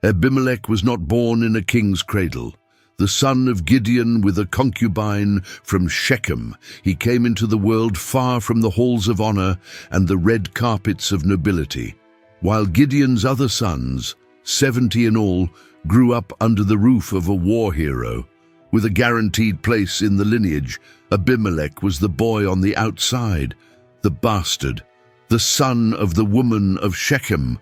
Abimelech was not born in a king's cradle. The son of Gideon with a concubine from Shechem, he came into the world far from the halls of honor and the red carpets of nobility. While Gideon's other sons, 70 in all, grew up under the roof of a war hero. With a guaranteed place in the lineage, Abimelech was the boy on the outside, the bastard, the son of the woman of Shechem.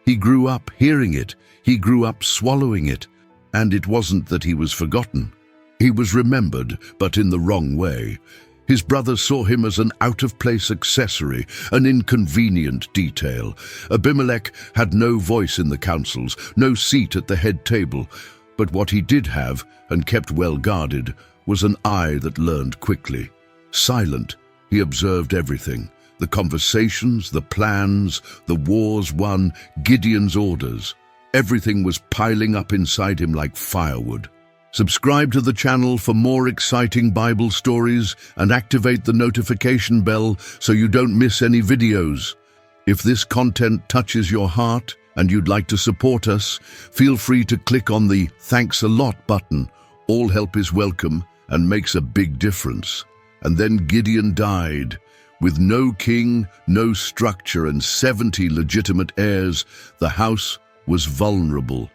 He grew up hearing it, he grew up swallowing it, and it wasn't that he was forgotten. He was remembered, but in the wrong way. His brothers saw him as an out-of-place accessory, an inconvenient detail. Abimelech had no voice in the councils, no seat at the head table, but what he did have, and kept well guarded, was an eye that learned quickly. Silent, he observed everything. The conversations, the plans, the wars won, Gideon's orders. Everything was piling up inside him like firewood. Subscribe to the channel for more exciting Bible stories and activate the notification bell so you don't miss any videos. If this content touches your heart and you'd like to support us, feel free to click on the "Thanks a lot" button. All help is welcome and makes a big difference. And then Gideon died. With no king, no structure, and 70 legitimate heirs, the house was vulnerable.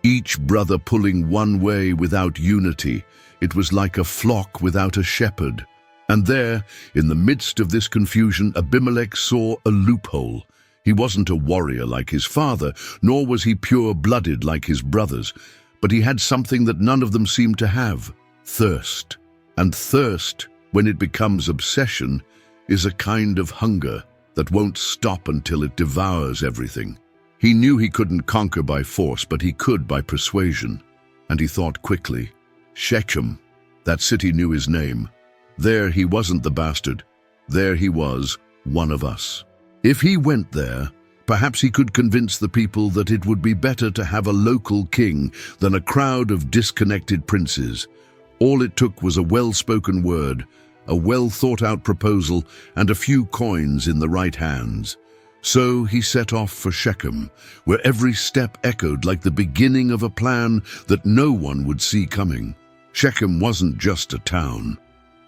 Each brother pulling one way without unity. It was like a flock without a shepherd. And there, in the midst of this confusion, Abimelech saw a loophole. He wasn't a warrior like his father, nor was he pure-blooded like his brothers, but he had something that none of them seemed to have: thirst. And thirst, when it becomes obsession, is a kind of hunger that won't stop until it devours everything. He knew he couldn't conquer by force, but he could by persuasion. And he thought quickly. Shechem, that city knew his name. There he wasn't the bastard. There he was, one of us. If he went there, perhaps he could convince the people that it would be better to have a local king than a crowd of disconnected princes. All it took was a well-spoken word, a well-thought-out proposal, and a few coins in the right hands. So he set off for Shechem, where every step echoed like the beginning of a plan that no one would see coming. Shechem wasn't just a town.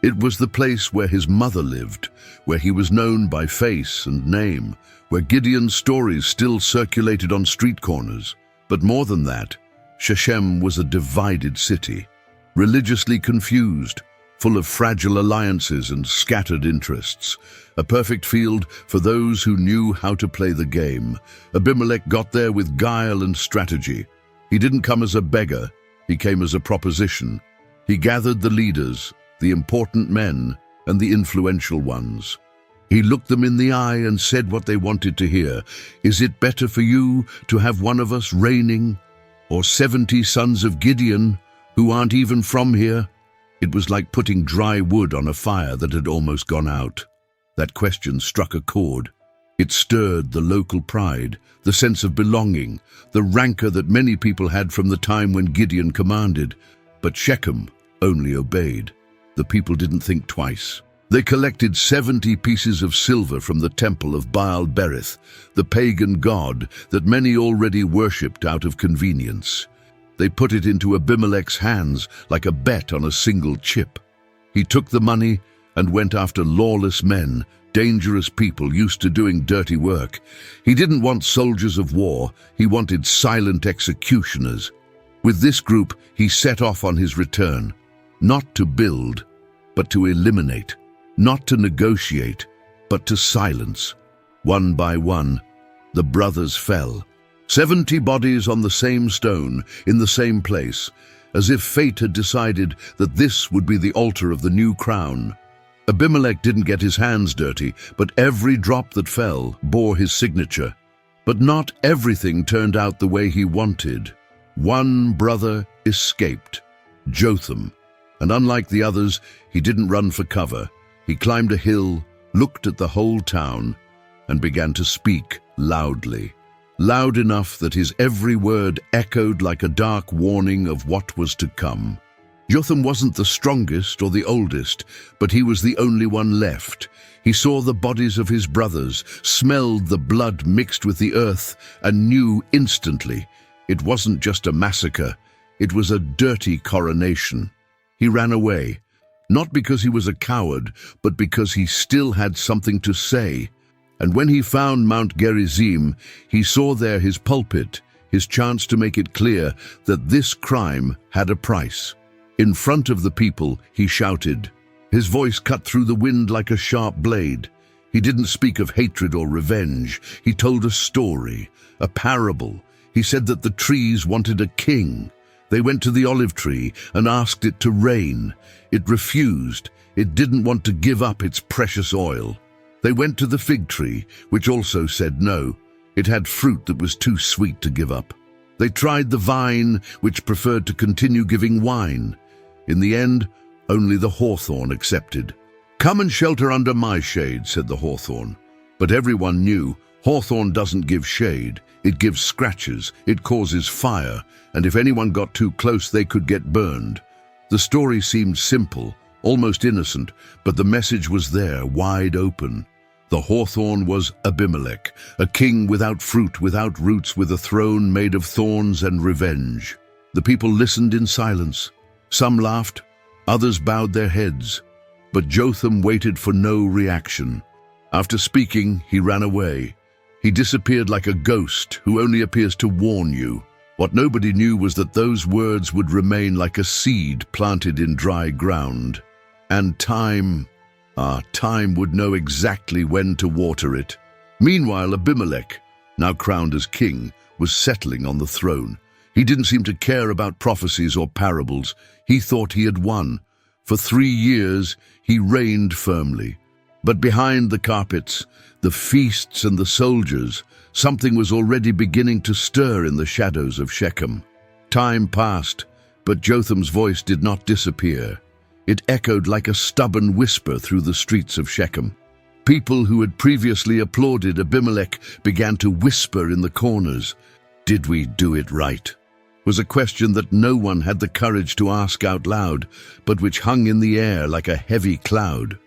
It was the place where his mother lived, where he was known by face and name, where Gideon's stories still circulated on street corners. But more than that, Shechem was a divided city, religiously confused, full of fragile alliances and scattered interests, a perfect field for those who knew how to play the game. Abimelech got there with guile and strategy. He didn't come as a beggar, he came as a proposition. He gathered the leaders, the important men, and the influential ones. He looked them in the eye and said what they wanted to hear. Is it better for you to have one of us reigning, or 70 sons of Gideon who aren't even from here? It was like putting dry wood on a fire that had almost gone out. That question struck a chord. It stirred the local pride, the sense of belonging, the rancor that many people had from the time when Gideon commanded. But Shechem only obeyed. The people didn't think twice. They collected 70 pieces of silver from the temple of Baal-berith, the pagan god that many already worshipped out of convenience. They put it into Abimelech's hands like a bet on a single chip. He took the money and went after lawless men, dangerous people used to doing dirty work. He didn't want soldiers of war, he wanted silent executioners. With this group, he set off on his return, not to build, but to eliminate, not to negotiate, but to silence. One by one, the brothers fell. 70 bodies on the same stone, in the same place, as if fate had decided that this would be the altar of the new crown. Abimelech didn't get his hands dirty, but every drop that fell bore his signature. But not everything turned out the way he wanted. One brother escaped, Jotham, and unlike the others, he didn't run for cover. He climbed a hill, looked at the whole town, and began to speak loudly. Loud enough that his every word echoed like a dark warning of what was to come. Jotham wasn't the strongest or the oldest, but he was the only one left. He saw the bodies of his brothers, smelled the blood mixed with the earth, and knew instantly It wasn't just a massacre, it was a dirty coronation. He ran away, not because he was a coward, but because he still had something to say. And when he found Mount Gerizim, he saw there his pulpit, his chance to make it clear that this crime had a price. In front of the people, he shouted. His voice cut through the wind like a sharp blade. He didn't speak of hatred or revenge. He told a story, a parable. He said that the trees wanted a king. They went to the olive tree and asked it to rain. It refused. It didn't want to give up its precious oil. They went to the fig tree, which also said no. It had fruit that was too sweet to give up. They tried the vine, which preferred to continue giving wine. In the end, only the hawthorn accepted. "Come and shelter under my shade," said the hawthorn. But everyone knew hawthorn doesn't give shade. It gives scratches, it causes fire, and if anyone got too close, they could get burned. The story seemed simple, almost innocent, but the message was there, wide open. The hawthorn was Abimelech, a king without fruit, without roots, with a throne made of thorns and revenge. The people listened in silence. Some laughed, others bowed their heads. But Jotham waited for no reaction. After speaking, he ran away. He disappeared like a ghost who only appears to warn you. What nobody knew was that those words would remain like a seed planted in dry ground. And time would know exactly when to water it. Meanwhile, Abimelech, now crowned as king, was settling on the throne. He didn't seem to care about prophecies or parables. He thought he had won. For 3 years, he reigned firmly. But behind the carpets, the feasts and the soldiers, something was already beginning to stir in the shadows of Shechem. Time passed, but Jotham's voice did not disappear. It echoed like a stubborn whisper through the streets of Shechem. People who had previously applauded Abimelech began to whisper in the corners. Did we do it right? Was a question that no one had the courage to ask out loud, but which hung in the air like a heavy cloud.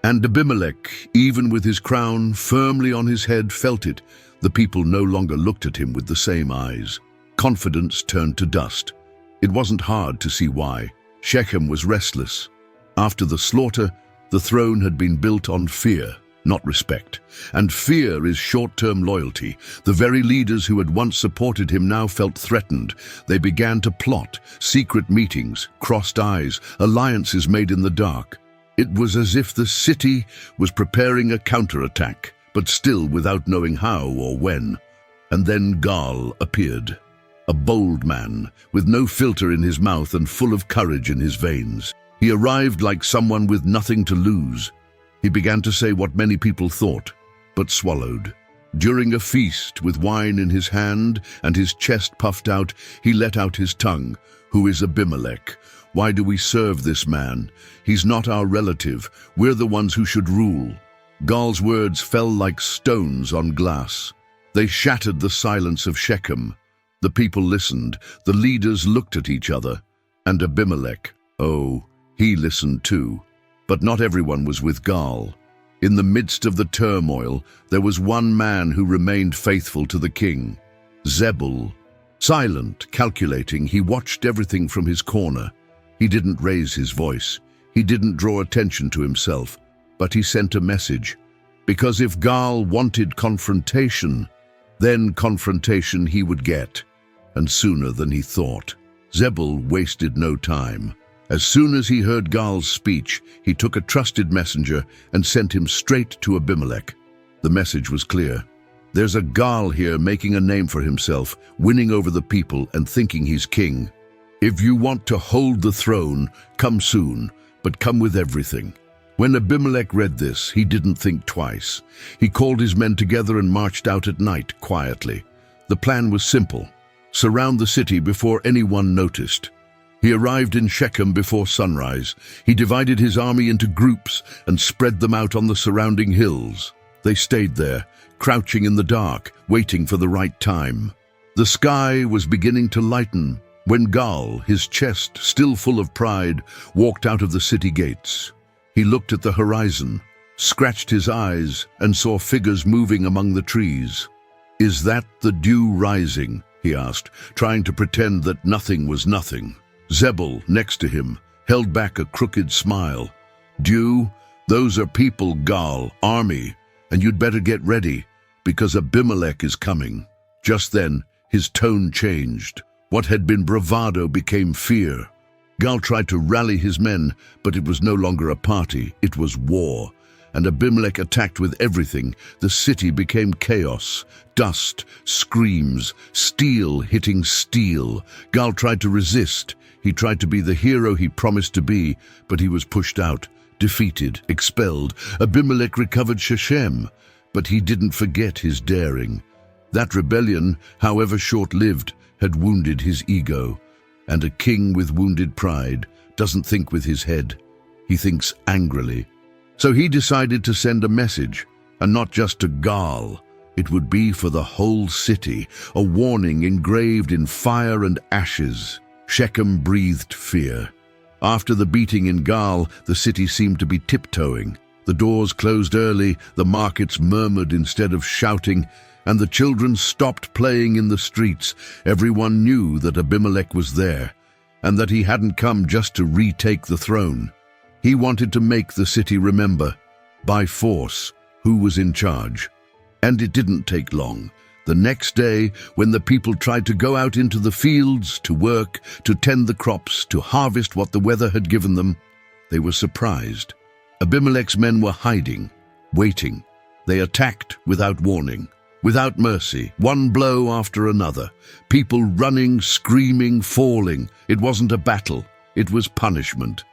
And Abimelech, even with his crown firmly on his head, felt it. The people no longer looked at him with the same eyes. Confidence turned to dust. It wasn't hard to see why. Shechem was restless. After the slaughter, the throne had been built on fear, not respect. And fear is short-term loyalty. The very leaders who had once supported him now felt threatened. They began to plot, secret meetings, crossed eyes, alliances made in the dark. It was as if the city was preparing a counterattack, but still without knowing how or when. And then Gaal appeared. A bold man, with no filter in his mouth and full of courage in his veins. He arrived like someone with nothing to lose. He began to say what many people thought, but swallowed. During a feast, with wine in his hand and his chest puffed out, he let out his tongue. "Who is Abimelech? Why do we serve this man? He's not our relative. We're the ones who should rule." Gaal's words fell like stones on glass. They shattered the silence of Shechem. The people listened, the leaders looked at each other, and Abimelech, he listened too. But not everyone was with Gaal. In the midst of the turmoil, there was one man who remained faithful to the king, Zebul. Silent, calculating, he watched everything from his corner. He didn't raise his voice. He didn't draw attention to himself, but he sent a message. Because if Gaal wanted confrontation, then confrontation he would get, and sooner than he thought. Zebul wasted no time. As soon as he heard Gaal's speech, he took a trusted messenger and sent him straight to Abimelech. The message was clear. There's a Gaal here making a name for himself, winning over the people and thinking he's king. If you want to hold the throne, come soon, but come with everything. When Abimelech read this, he didn't think twice. He called his men together and marched out at night, quietly. The plan was simple. Surround the city before anyone noticed. He arrived in Shechem before sunrise. He divided his army into groups and spread them out on the surrounding hills. They stayed there, crouching in the dark, waiting for the right time. The sky was beginning to lighten when Gaal, his chest still full of pride, walked out of the city gates. He looked at the horizon, scratched his eyes, and saw figures moving among the trees. "Is that the dew rising?" he asked, trying to pretend that nothing was nothing. Zebul, next to him, held back a crooked smile. "Dew, those are people, Gal, army, and you'd better get ready, because Abimelech is coming." Just then, his tone changed. What had been bravado became fear. Gal tried to rally his men, but it was no longer a party, it was war. And Abimelech attacked with everything. The city became chaos. Dust, screams, steel hitting steel. Gal tried to resist. He tried to be the hero he promised to be, but he was pushed out, defeated, expelled. Abimelech recovered Shechem, but he didn't forget his daring. That rebellion, however short-lived, had wounded his ego. And a king with wounded pride doesn't think with his head. He thinks angrily. So he decided to send a message, and not just to Gal. It would be for the whole city, a warning engraved in fire and ashes. Shechem breathed fear. After the beating in Gal, the city seemed to be tiptoeing. The doors closed early, the markets murmured instead of shouting, and the children stopped playing in the streets. Everyone knew that Abimelech was there, and that he hadn't come just to retake the throne. He wanted to make the city remember, by force, who was in charge. And it didn't take long. The next day, when the people tried to go out into the fields, to work, to tend the crops, to harvest what the weather had given them, they were surprised. Abimelech's men were hiding, waiting. They attacked without warning, without mercy, one blow after another. People running, screaming, falling. It wasn't a battle, it was punishment.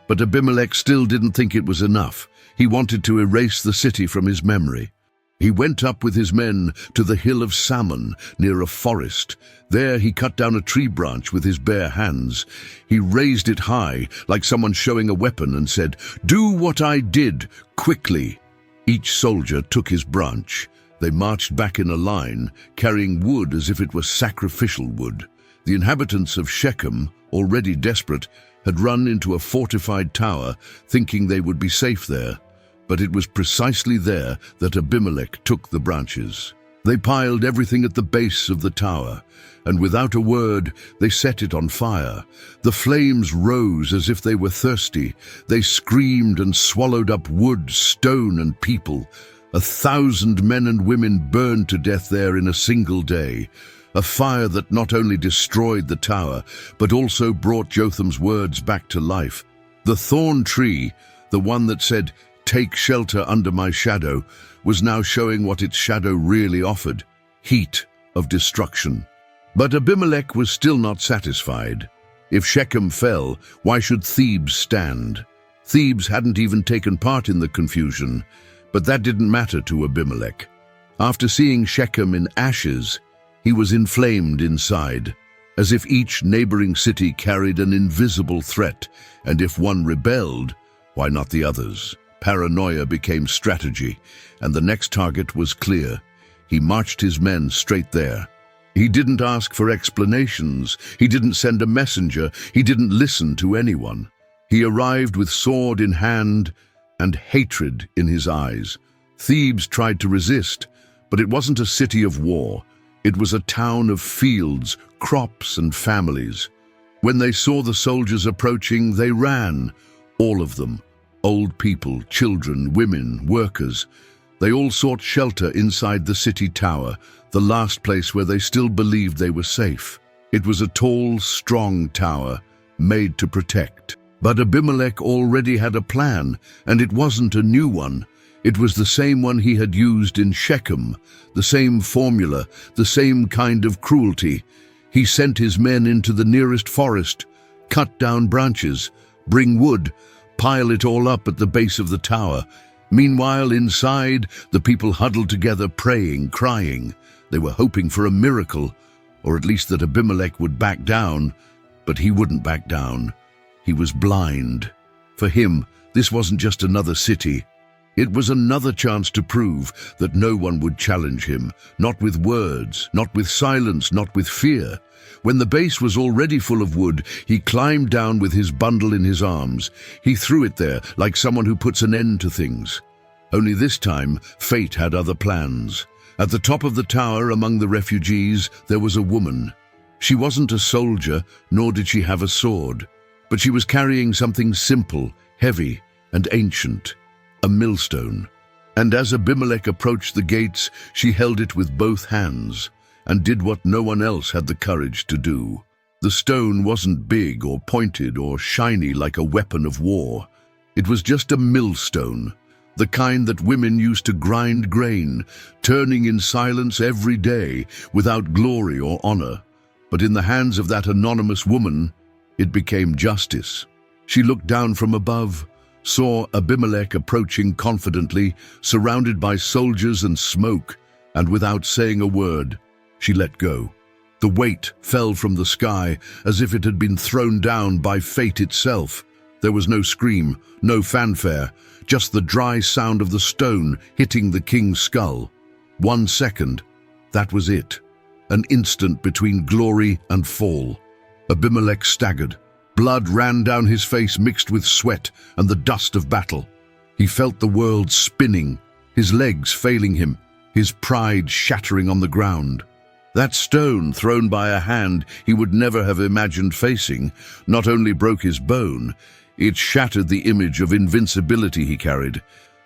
But Abimelech still didn't think it was enough. He wanted to erase the city from his memory. He went up with his men to the hill of Salmon, near a forest. There he cut down a tree branch with his bare hands. He raised it high, like someone showing a weapon, and said, "Do what I did, quickly." Each soldier took his branch. They marched back in a line, carrying wood as if it was sacrificial wood. The inhabitants of Shechem, already desperate, had run into a fortified tower, thinking they would be safe there. But it was precisely there that Abimelech took the branches. They piled everything at the base of the tower, and without a word, they set it on fire. The flames rose as if they were thirsty. They screamed and swallowed up wood, stone, and people. 1,000 men and women burned to death there in a single day. A fire that not only destroyed the tower, but also brought Jotham's words back to life. The thorn tree, the one that said, "Take shelter under my shadow," was now showing what its shadow really offered: heat of destruction. But Abimelech was still not satisfied. If Shechem fell, why should Thebes stand? Thebes hadn't even taken part in the confusion, but that didn't matter to Abimelech. After seeing Shechem in ashes, he was inflamed inside, as if each neighboring city carried an invisible threat, and if one rebelled, why not the others? Paranoia became strategy, and the next target was clear. He marched his men straight there. He didn't ask for explanations. He didn't send a messenger. He didn't listen to anyone. He arrived with sword in hand and hatred in his eyes. Thebes tried to resist, but it wasn't a city of war. It was a town of fields, crops, and families. When they saw the soldiers approaching, they ran, all of them. Old people, children, women, workers. They all sought shelter inside the city tower, the last place where they still believed they were safe. It was a tall, strong tower, made to protect. But Abimelech already had a plan, and it wasn't a new one. It was the same one he had used in Shechem, the same formula, the same kind of cruelty. He sent his men into the nearest forest, cut down branches, bring wood, pile it all up at the base of the tower. Meanwhile, inside, the people huddled together, praying, crying. They were hoping for a miracle, or at least that Abimelech would back down. But he wouldn't back down. He was blind. For him, this wasn't just another city. It was another chance to prove that no one would challenge him, not with words, not with silence, not with fear. When the base was already full of wood, he climbed down with his bundle in his arms. He threw it there like someone who puts an end to things. Only this time, fate had other plans. At the top of the tower among the refugees, there was a woman. She wasn't a soldier, nor did she have a sword, but she was carrying something simple, heavy, and ancient, a millstone. And as Abimelech approached the gates, she held it with both hands, and did what no one else had the courage to do. The stone wasn't big or pointed or shiny like a weapon of war. It was just a millstone, the kind that women used to grind grain, turning in silence every day, without glory or honor. But in the hands of that anonymous woman, it became justice. She looked down from above, saw Abimelech approaching confidently, surrounded by soldiers and smoke, and without saying a word, she let go. The weight fell from the sky as if it had been thrown down by fate itself. There was no scream, no fanfare, just the dry sound of the stone hitting the king's skull. 1 second, that was it. An instant between glory and fall. Abimelech staggered. Blood ran down his face mixed with sweat and the dust of battle. He felt the world spinning, his legs failing him, his pride shattering on the ground. That stone thrown by a hand he would never have imagined facing not only broke his bone, it shattered the image of invincibility he carried,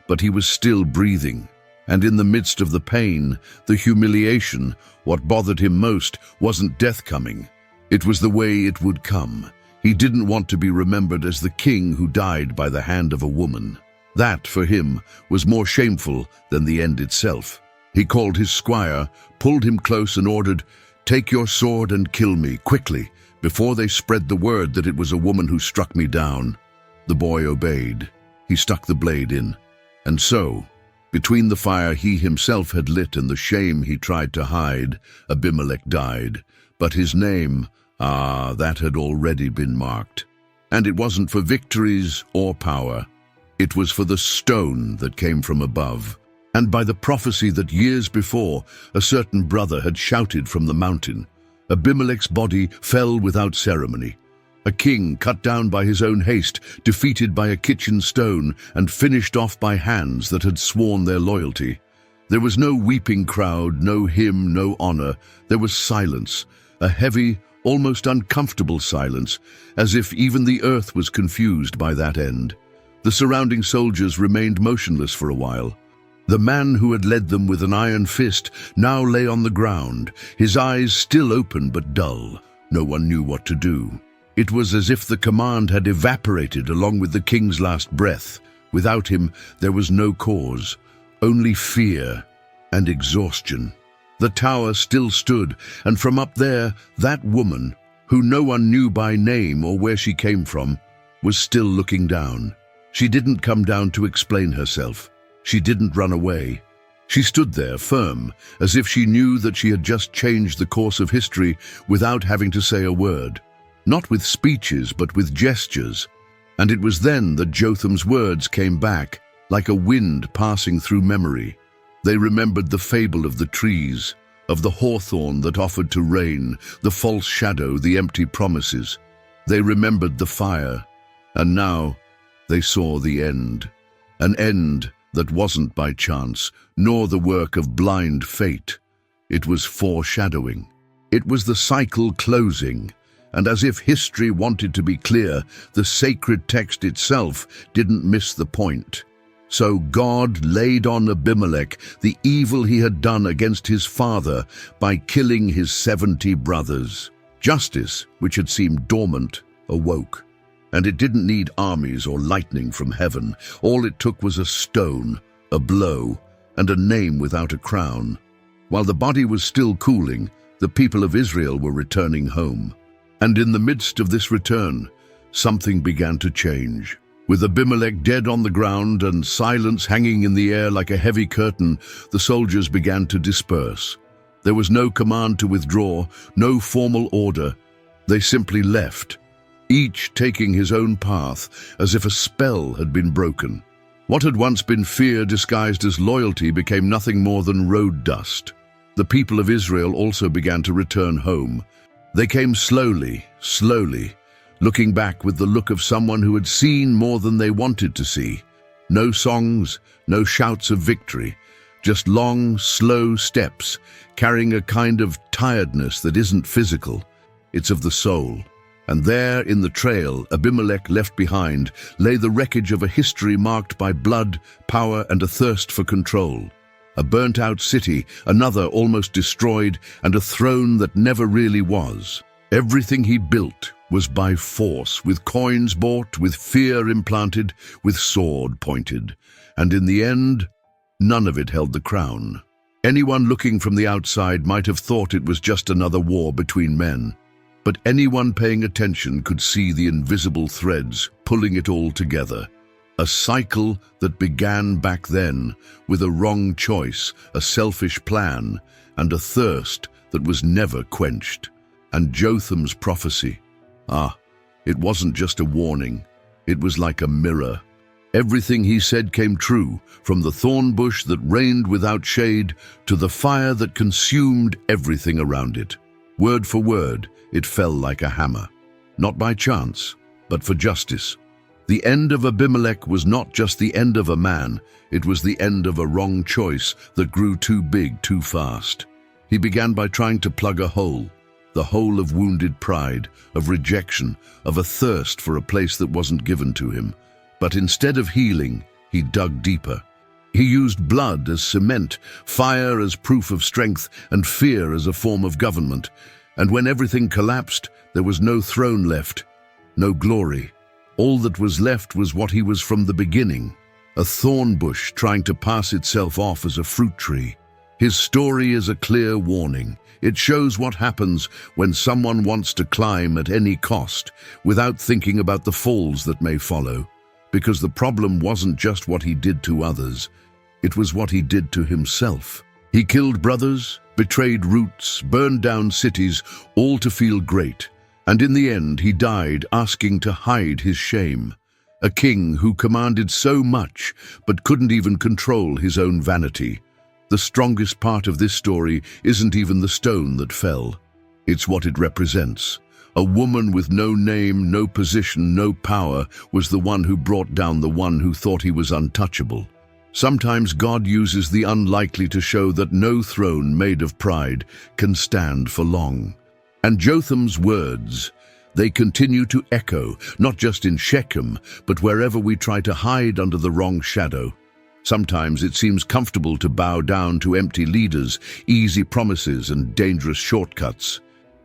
but he was still breathing. And in the midst of the pain, the humiliation, what bothered him most wasn't death coming. It was the way it would come. He didn't want to be remembered as the king who died by the hand of a woman. That, for him, was more shameful than the end itself. He called his squire, pulled him close and ordered, "Take your sword and kill me, quickly, before they spread the word that it was a woman who struck me down." The boy obeyed. He stuck the blade in. And so, between the fire he himself had lit and the shame he tried to hide, Abimelech died. But his name, that had already been marked. And it wasn't for victories or power. It was for the stone that came from above. And by the prophecy that years before, a certain brother had shouted from the mountain, Abimelech's body fell without ceremony. A king cut down by his own haste, defeated by a kitchen stone, and finished off by hands that had sworn their loyalty. There was no weeping crowd, no hymn, no honor. There was silence, a heavy, almost uncomfortable silence, as if even the earth was confused by that end. The surrounding soldiers remained motionless for a while. The man who had led them with an iron fist now lay on the ground, his eyes still open but dull. No one knew what to do. It was as if the command had evaporated along with the king's last breath. Without him, there was no cause, only fear and exhaustion. The tower still stood, and from up there, that woman, who no one knew by name or where she came from, was still looking down. She didn't come down to explain herself. She didn't run away. She stood there firm, as if she knew that she had just changed the course of history without having to say a word. Not with speeches, but with gestures. And it was then that Jotham's words came back, like a wind passing through memory. They remembered the fable of the trees, of the hawthorn that offered to rain, the false shadow, the empty promises. They remembered the fire, and now they saw the end. An end that wasn't by chance, nor the work of blind fate. It was foreshadowing. It was the cycle closing, and as if history wanted to be clear, the sacred text itself didn't miss the point. So God laid on Abimelech the evil he had done against his father by killing his 70 brothers. Justice, which had seemed dormant, awoke. And it didn't need armies or lightning from heaven. All it took was a stone, a blow, and a name without a crown. While the body was still cooling, the people of Israel were returning home. And in the midst of this return, something began to change. With Abimelech dead on the ground and silence hanging in the air like a heavy curtain, the soldiers began to disperse. There was no command to withdraw, no formal order. They simply left, each taking his own path, as if a spell had been broken. What had once been fear disguised as loyalty became nothing more than road dust. The people of Israel also began to return home. They came slowly, looking back with the look of someone who had seen more than they wanted to see. No songs, no shouts of victory, just long, slow steps, carrying a kind of tiredness that isn't physical, it's of the soul. And there, in the trail Abimelech left behind, lay the wreckage of a history marked by blood, power, and a thirst for control. A burnt-out city, another almost destroyed, and a throne that never really was. Everything he built was by force, with coins bought, with fear implanted, with sword pointed. And in the end, none of it held the crown. Anyone looking from the outside might have thought it was just another war between men. But anyone paying attention could see the invisible threads pulling it all together. A cycle that began back then with a wrong choice, a selfish plan, and a thirst that was never quenched. And Jotham's prophecy, it wasn't just a warning, it was like a mirror. Everything he said came true, from the thorn bush that reigned without shade to the fire that consumed everything around it. Word for word, it fell like a hammer. Not by chance, but for justice. The end of Abimelech was not just the end of a man, it was the end of a wrong choice that grew too big too fast. He began by trying to plug a hole, the hole of wounded pride, of rejection, of a thirst for a place that wasn't given to him. But instead of healing, he dug deeper. He used blood as cement, fire as proof of strength, and fear as a form of government. And when everything collapsed, there was no throne left, no glory. All that was left was what he was from the beginning, a thorn bush trying to pass itself off as a fruit tree. His story is a clear warning. It shows what happens when someone wants to climb at any cost, without thinking about the falls that may follow. Because the problem wasn't just what he did to others, it was what he did to himself. He killed brothers, betrayed roots, burned down cities, all to feel great. And in the end, he died asking to hide his shame. A king who commanded so much, but couldn't even control his own vanity. The strongest part of this story isn't even the stone that fell. It's what it represents. A woman with no name, no position, no power was the one who brought down the one who thought he was untouchable. Sometimes God uses the unlikely to show that no throne made of pride can stand for long. And Jotham's words, they continue to echo, not just in Shechem, but wherever we try to hide under the wrong shadow. Sometimes it seems comfortable to bow down to empty leaders, easy promises, and dangerous shortcuts.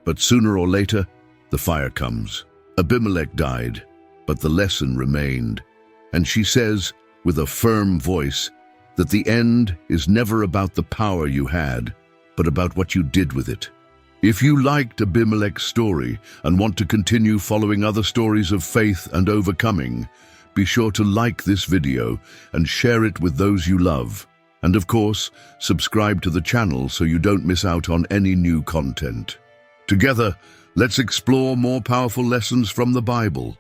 But sooner or later, the fire comes. Abimelech died, but the lesson remained. And she says, with a firm voice, that the end is never about the power you had, but about what you did with it. If you liked Abimelech's story and want to continue following other stories of faith and overcoming, be sure to like this video and share it with those you love. And of course, subscribe to the channel so you don't miss out on any new content. Together, let's explore more powerful lessons from the Bible.